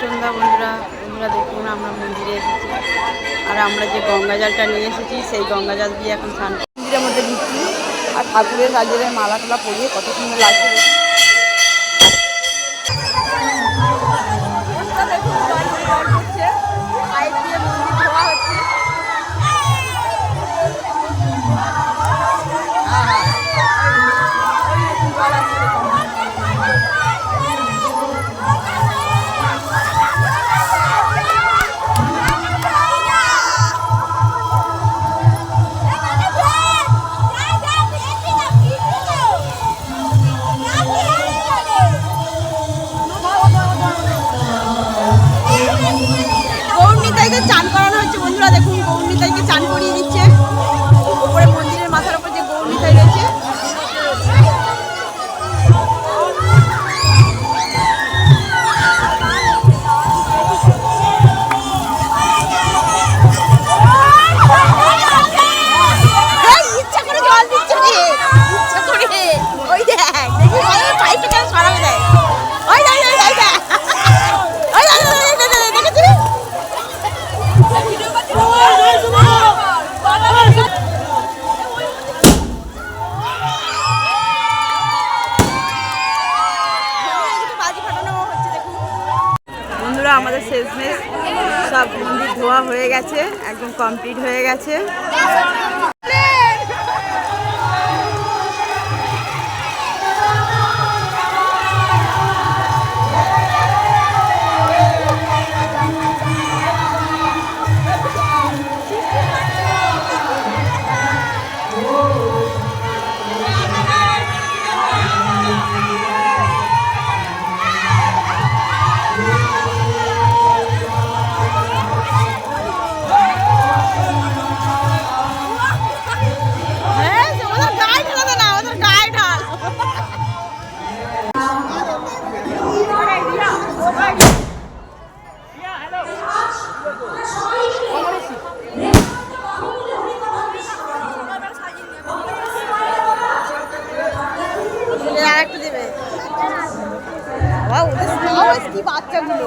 সন্ধ্যা বন্ধুরা। বন্ধুরা দেখুন আমরা মন্দিরে এসেছি, আর আমরা যে গঙ্গা জলটা নিয়ে এসেছি সেই গঙ্গা জল দিয়ে এখন স্নান মন্দিরের মধ্যে ঢুকছি। আর ঠাকুরের কাজের মালা টালা পরিয়ে কত সুন্দর লাগছে দেখুন। চান করানো হচ্ছে বন্ধুরা, দেখুন গৌরনিতাইকে চান করিয়ে দিচ্ছে। উপরে মন্দিরের মাথার উপর যে গৌরনিতাই রয়েছে, ইচ্ছা করে জল দিচ্ছে, ইচ্ছা করে ওই দেখ দেখি পাইপটা কেন সরাবে দেয়। ওই দেখ বন্ধুরা, আমাদের শেষমেশ সব মন্দির ধোয়া হয়ে গেছে, একদম কমপ্লিট হয়ে গেছে। বাচ্চাগুলো